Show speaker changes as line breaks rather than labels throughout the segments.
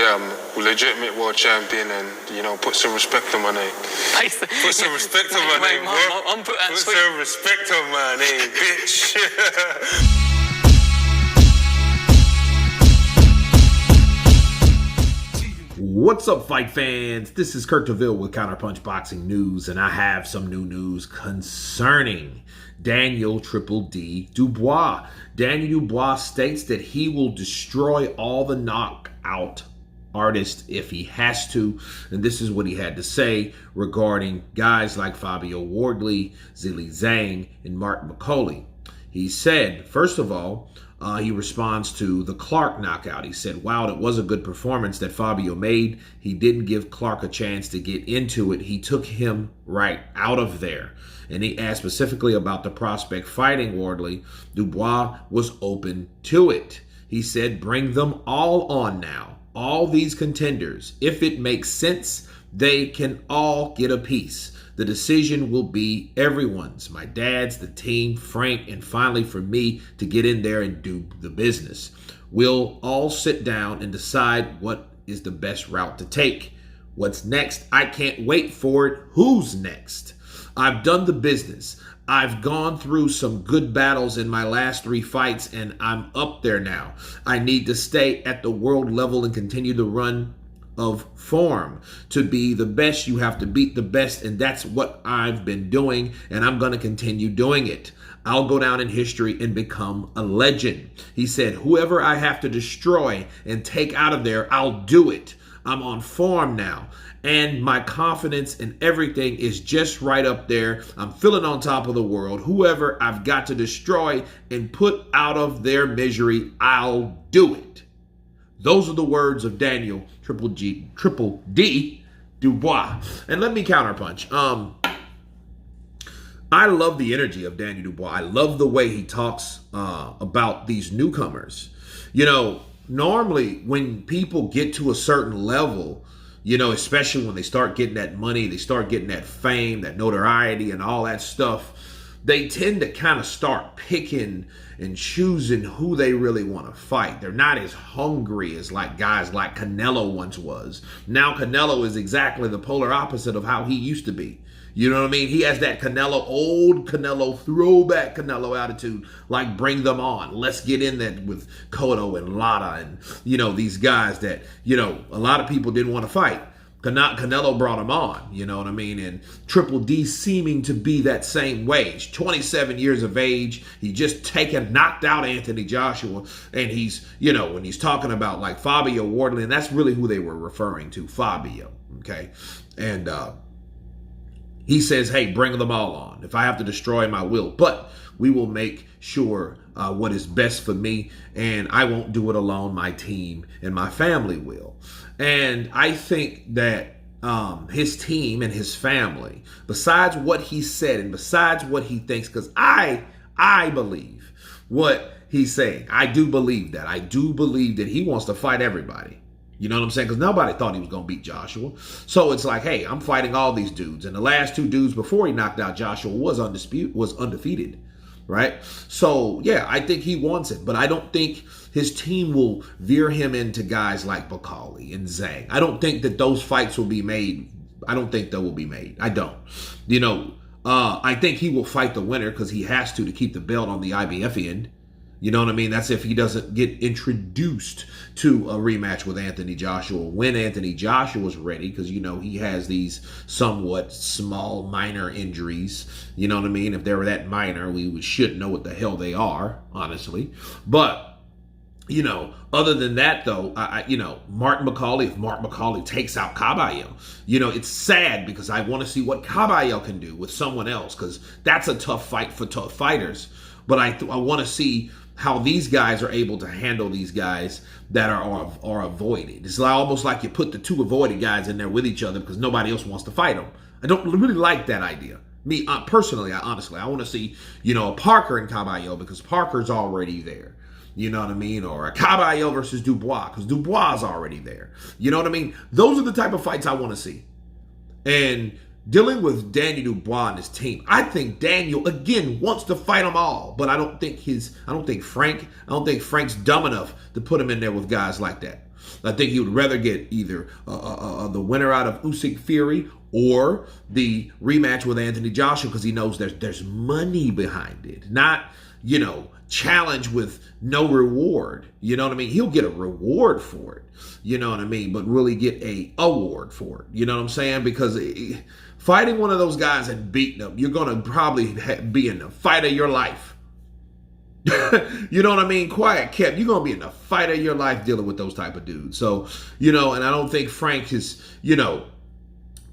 I'm a legitimate world champion, and put some respect on my name. Put some respect on my name, bro. Put some respect on my name, bitch.
What's up, fight fans? This is Kurt DeVille with Counterpunch Boxing News, and I have some new news concerning Daniel Triple D Dubois. Daniel Dubois states that he will destroy all the knockout artists if he has to, and this is what he had to say regarding guys like Fabio, Wardley, Zhilei Zhang, and Mark McCauley. He said, first of all, he responds to the Clark knockout. He said, wow, it was a good performance that Fabio made. He didn't give Clark a chance to get into it. He took him right out of there. And he asked specifically about the prospect fighting Wardley. Dubois was open to it. He said, bring them all on now. All these contenders. If it makes sense, they can all get a piece. The decision will be everyone's, my dad's, the team, Frank, and finally for me to get in there and do the business. We'll all sit down and decide what is the best route to take. What's next? I can't wait for it. Who's next? I've done the business. I've gone through some good battles in my last 3 fights, and I'm up there now. I need to stay at the world level and continue to run of form. To be the best, you have to beat the best, and that's what I've been doing, and I'm going to continue doing it. I'll go down in history and become a legend. He said, whoever I have to destroy and take out of there, I'll do it. I'm on form now, and my confidence and everything is just right up there. I'm feeling on top of the world. Whoever I've got to destroy and put out of their misery, I'll do it. Those are the words of Daniel Triple D Dubois. And let me counterpunch. I love the energy of Daniel Dubois. I love the way he talks about these newcomers. Normally when people get to a certain level, especially when they start getting that money, they start getting that fame, that notoriety and all that stuff, they tend to kind of start picking and choosing who they really want to fight. They're not as hungry as like guys like Canelo once was. Now Canelo is exactly the polar opposite of how he used to be. You know what I mean? He has that old Canelo, throwback Canelo attitude, like bring them on. Let's get in that with Cotto and Lara and, these guys that, a lot of people didn't want to fight. Canelo brought him on, you know what I mean? And Triple D seeming to be that same way. He's 27 years of age. He just knocked out Anthony Joshua. And he's, when he's talking about like Fabio Wardley, and that's really who they were referring to, Fabio, okay? And he says, hey, bring them all on. If I have to destroy him, I will. But we will make sure what is best for me, and I won't do it alone. My team and my family will. And I think that his team and his family, besides what he said and besides what he thinks, because I believe what he's saying. I do believe that. I do believe that he wants to fight everybody. You know what I'm saying? Because nobody thought he was going to beat Joshua. So it's like, hey, I'm fighting all these dudes. And the last 2 dudes before he knocked out Joshua was undefeated. Right? So, yeah, I think he wants it. But I don't think his team will veer him into guys like McCauley and Zhang. I don't think that those fights will be made. I don't think they will be made. I don't. I think he will fight the winner because he has to keep the belt on the IBF end. You know what I mean? That's if he doesn't get introduced to a rematch with Anthony Joshua when Anthony Joshua's ready, because, he has these somewhat small, minor injuries. You know what I mean? If they were that minor, we should know what the hell they are, honestly. But, other than that, though, Mark McCauley, if Mark McCauley takes out Caballo, it's sad because I want to see what Caballo can do with someone else, because that's a tough fight for tough fighters. But I want to see how these guys are able to handle these guys that are avoided. It's almost like you put the 2 avoided guys in there with each other because nobody else wants to fight them. I don't really like that idea. Me, personally, I want to see, a Parker and Caballo because Parker's already there. You know what I mean? Or a Caballo versus Dubois because Dubois is already there. You know what I mean? Those are the type of fights I want to see. And dealing with Daniel Dubois and his team, I think Daniel again wants to fight them all, but I don't think Frank's dumb enough to put him in there with guys like that. I think he would rather get either the winner out of Usyk Fury or the rematch with Anthony Joshua, because he knows there's money behind it, not, challenge with no reward. You know what I mean? He'll get a reward for it. You know what I mean? But really get a award for it. You know what I'm saying? Because fighting one of those guys and beating them, you're going to probably be in the fight of your life. You know what I mean? Quiet kept. You're going to be in the fight of your life dealing with those type of dudes. So, and I don't think Frank is,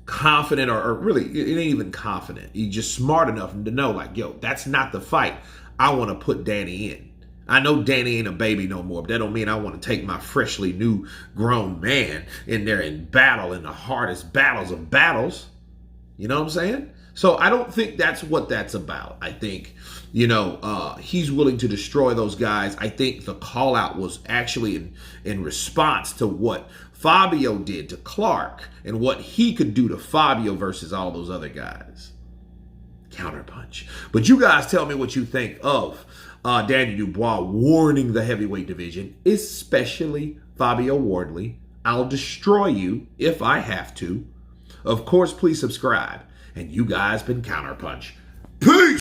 confident or really, it ain't even confident. He's just smart enough to know, like, yo, that's not the fight I want to put Danny in. I know Danny ain't a baby no more, but that don't mean I want to take my freshly new grown man in there and battle in the hardest battles of battles. You know what I'm saying? So I don't think that's what that's about. I think, he's willing to destroy those guys. I think the call out was actually in response to what Fabio did to Clark and what he could do to Fabio versus all those other guys. Counterpunch. But you guys tell me what you think of Danny Dubois warning the heavyweight division, especially Fabio Wardley. I'll destroy you if I have to. Of course, please subscribe. And you guys been Counterpunch. Peace!